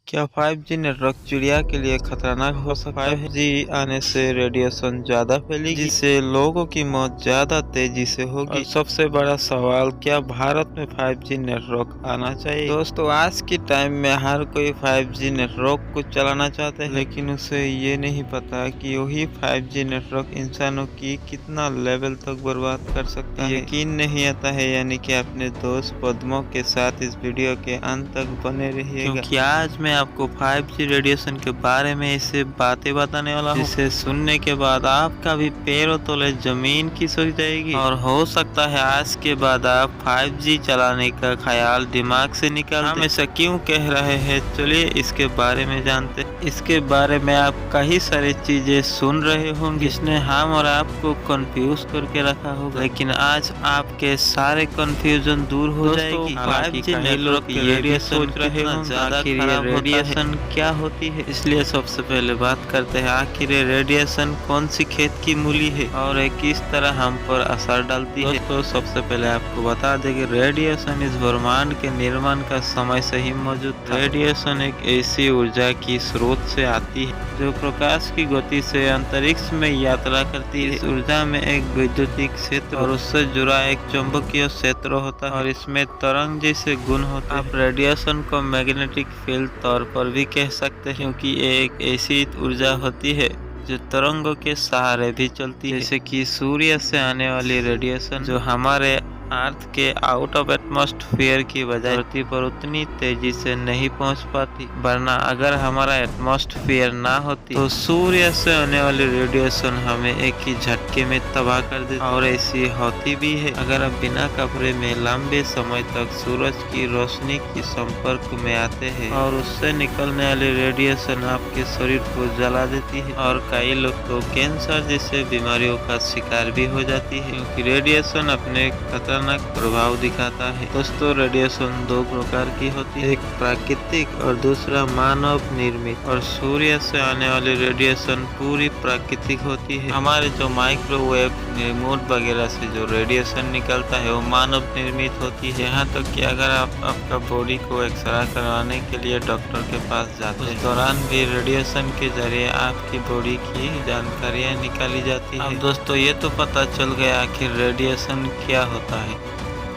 क्या 5G network चिड़िया के लिए खतरनाक हो सकता है? 5G आने से रेडिएशन ज्यादा फैलेगी, जिससे लोगों की मौत ज्यादा तेजी से होगी। और सबसे बड़ा सवाल, क्या भारत में 5G नेटवर्क आना चाहिए? दोस्तों, आज के टाइम में हर कोई 5G नेटवर्क को चलाना चाहते हैं, लेकिन उसे ये नहीं पता कि वही 5G नेटवर्क इंसानों की कितना लेवल तक बर्बाद कर सकता है। यकीन नहीं आता है, यानी कि अपने दोस्त पद्मों के साथ इस वीडियो के अंत तक बने रहिएगा, क्योंकि आज मैं आपको 5G रेडिएशन के बारे में ऐसे बातें बताने वाला हूँ जिसे सुनने के बाद आपका भी पैरों तले जमीन की सो जाएगी। और हो सकता है आज के बाद आप 5G चलाने का ख्याल दिमाग से निकाल दें। हम ऐसा क्यों कह रहे हैं, चलिए इसके बारे में जानते हैं। इसके बारे में आप कई सारी चीजें सुन रहे होंगे जिसने हम और आपको कंफ्यूज करके रखा होगा, लेकिन आज आपके सारे कंफ्यूजन दूर हो जाएगी। 5G नेटवर्क ये सोच रहे होंगे आखिर रेडिएशन क्या होती है। इसलिए सबसे पहले बात करते हैं, आखिर रेडिएशन कौन सी खेत की मूली है और ये किस तरह हम पर असर डालती है। तो सबसे पहले आपको बता दें कि रेडिएशन इस ब्रह्मांड के निर्माण का समय से ही मौजूद था। रेडिएशन एक ऐसी ऊर्जा की स्रोत से आती है जो प्रकाश की गति से अंतरिक्ष में यात्रा करती है। इस ऊर्जा में एक वैद्युतिक क्षेत्र और उससे जुड़ा एक चुंबकीय क्षेत्र होता है और इसमें तरंग जैसे गुण होते हैं। आप रेडिएशन को मैग्नेटिक फील्ड तौर पर भी कह सकते हैं, क्योंकि ये एक ऐसी ऊर्जा होती है जो तरंगों के सहारे भी चलती है, जैसे कि सूर्य से आने वाली रेडिएशन जो हमारे अर्थ के आउट ऑफ एटमॉस्फेयर की वजह धरती पर उतनी तेजी से नहीं पहुंच पाती, वरना अगर हमारा एटमॉस्फेयर ना होती तो सूर्य से आने वाली रेडिएशन हमें एक ही झटके में तबाह कर देती। और ऐसी होती भी है, अगर आप बिना कपड़े में लंबे समय तक सूरज की रोशनी के संपर्क में आते हैं और उससे निकलने वाली रेडिएशन आपके शरीर को जला देती है और कई लोग तो कैंसर जैसे बीमारियों का शिकार भी हो जाती है, क्योंकि रेडिएशन अपने खतरनाक प्रभाव दिखाता है। दोस्तों, रेडिएशन दो प्रकार की होती है, एक प्राकृतिक और दूसरा मानव निर्मित। और सूर्य से आने वाली रेडिएशन पूरी प्राकृतिक होती है। हमारे जो माइक्रोवेव रिमोट वगैरह से जो रेडिएशन निकलता है वो मानव निर्मित होती है। यहाँ तक कि अगर आप आपका बॉडी को एक्सरे करवाने के लिए डॉक्टर के पास जाते हैं, उस दौरान भी रेडिएशन के जरिए आपकी बॉडी की जानकारियाँ निकाली जाती है। अब दोस्तों, ये तो पता चल गया आखिर रेडिएशन क्या होता है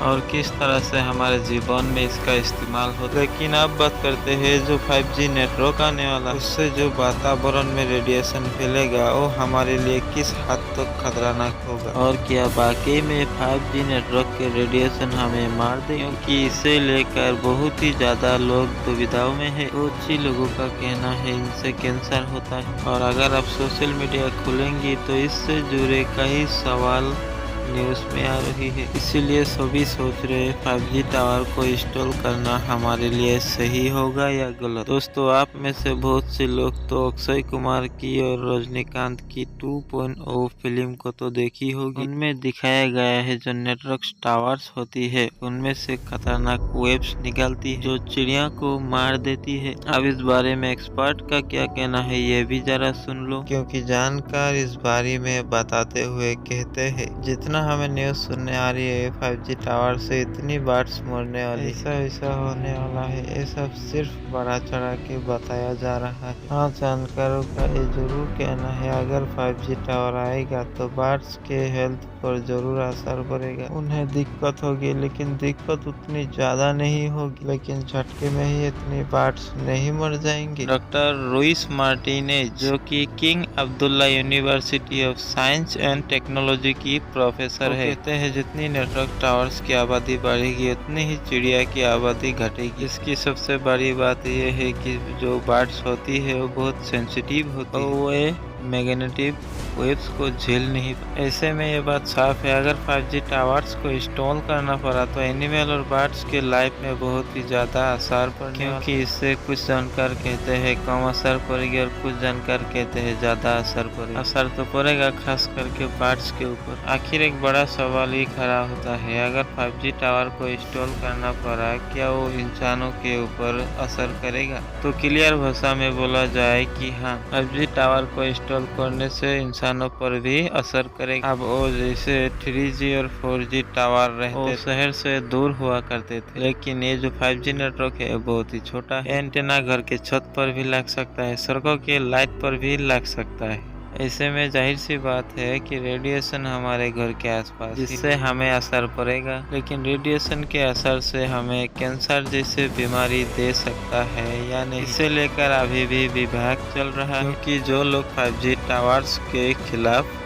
और किस तरह से हमारे जीवन में इसका इस्तेमाल होता है, लेकिन अब बात करते हैं जो 5G नेटवर्क आने वाला, उससे जो वातावरण में रेडिएशन फैलेगा वो हमारे लिए किस हद तक खतरनाक होगा और क्या वाकई में 5G नेटवर्क के रेडिएशन हमें मार दे, क्योंकि इसे लेकर बहुत ही ज्यादा लोग दुविधाओं में है। बहुत सी लोगों का कहना है इनसे कैंसर होता है और अगर आप सोशल मीडिया खोलेंगी तो इससे जुड़े कई सवाल न्यूज में आ रही है। इसीलिए सभी सोच रहे हैं 5G टावर को इंस्टॉल करना हमारे लिए सही होगा या गलत। दोस्तों, आप में से बहुत से लोग तो अक्षय कुमार की और रजनीकांत की 2.0 फिल्म को तो देखी होगी। उनमें दिखाया गया है जो नेटवर्क टावर्स होती है उनमें से खतरनाक वेव्स निकलती है जो चिड़िया को मार देती है। अब इस बारे में एक्सपर्ट का क्या कहना है ये भी जरा सुन लो, क्योंकि जानकार इस बारे में बताते हुए कहते हैं जितना हमें न्यूज सुनने आ रही है 5G टावर से इतनी बार्ड्स मरने वाली, ऐसा होने वाला है, ये सब सिर्फ बढ़ा चढ़ा के बताया जा रहा है। हाँ, जानकारों का ये जरूर कहना है अगर 5G टावर आएगा तो बार्ड्स के हेल्थ पर जरूर असर पड़ेगा, उन्हें दिक्कत होगी, लेकिन दिक्कत उतनी ज्यादा नहीं होगी, लेकिन झटके में ही इतनी बार्ड्स नहीं मर जाएंगे। डॉक्टर लुइस मार्टिनेज, जो कि king Abdullah University of science and technology की प्रोफेसर है, कहते हैं जितनी नेटवर्क टावर्स की आबादी बढ़ेगी उतनी ही चिड़िया की आबादी घटेगी। इसकी सबसे बड़ी बात यह है कि जो बर्ड्स होती है वो बहुत सेंसिटिव होती है, वो मैग्नेटिक वेव्स को झेल नहीं। ऐसे में ये बात साफ है, अगर 5G टावर्स को इंस्टॉल करना पड़ा तो एनिमल और बर्ड्स के लाइफ में बहुत ही ज्यादा असर पड़ेगा, क्योंकि इससे कुछ जानकार कहते हैं कम असर पड़ेगी और कुछ जानकार कहते हैं ज्यादा असर पड़ेगा। असर तो पड़ेगा खास करके बर्ड्स के ऊपर। आखिर एक बड़ा सवाल ही खड़ा होता है, अगर 5G टावर को इंस्टॉल करना पड़ा क्या वो इंसानों के ऊपर असर करेगा? तो क्लियर भाषा में बोला जाए कि हाँ, 5G टावर को इंस्टॉल करने से इंसानों पर भी असर करेगा। अब वो जैसे 3G और 4G टावर रहते वो शहर से दूर हुआ करते थे, लेकिन ये जो 5G नेटवर्क है बहुत ही छोटा है। एंटेना घर के छत पर भी लग सकता है, सड़कों के लाइट पर भी लग सकता है। ऐसे में जाहिर सी बात है कि रेडिएशन हमारे घर के आसपास, जिससे हमें असर पड़ेगा। लेकिन रेडिएशन के असर से हमें कैंसर जैसे बीमारी दे सकता है या नहीं, इसे लेकर अभी भी विवाद चल रहा है, क्योंकि जो लोग 5G टावर्स के खिलाफ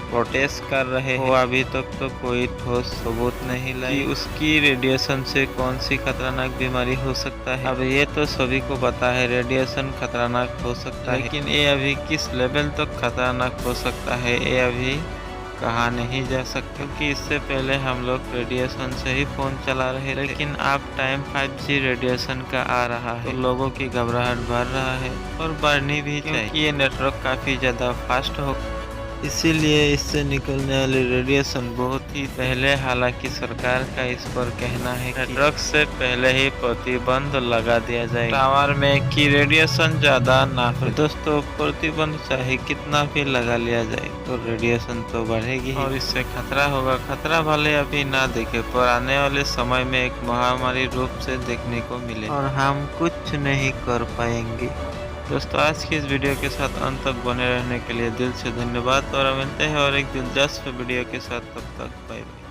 प्रोटेस्ट कर रहे हैं, वो अभी तक तो कोई ठोस सबूत नहीं लाई कि उसकी रेडिएशन से कौन सी खतरनाक बीमारी हो सकता है। अब ये तो सभी को पता है रेडिएशन खतरनाक हो सकता है, लेकिन ये अभी किस लेवल तक खतरनाक हो सकता है ये अभी कहा नहीं जा सकता, क्योंकि इससे पहले हम लोग रेडिएशन से ही फोन चला रहे थे। लेकिन अब टाइम 5G रेडिएशन का आ रहा है तो लोगों की घबराहट बढ़ रहा है और बढ़नी भी चाहिए, क्योंकि ये नेटवर्क काफी ज्यादा फास्ट हो, इसीलिए इससे निकलने वाली रेडिएशन बहुत ही पहले, हालांकि सरकार का इस पर कहना है कि नेटवर्क से पहले ही प्रतिबंध लगा दिया जाए टावर में कि रेडिएशन ज्यादा ना हो। दोस्तों, प्रतिबंध चाहे कितना भी लगा लिया जाए तो रेडिएशन तो बढ़ेगी और इससे खतरा होगा। खतरा भले अभी ना देखे पर आने वाले समय में एक महामारी रूप से देखने को मिले और हम कुछ नहीं कर पाएंगे। दोस्तों, आज की इस वीडियो के साथ अंत तक बने रहने के लिए दिल से धन्यवाद और मिलते हैं और एक दिलचस्प वीडियो के साथ। तब तक बाय बाय।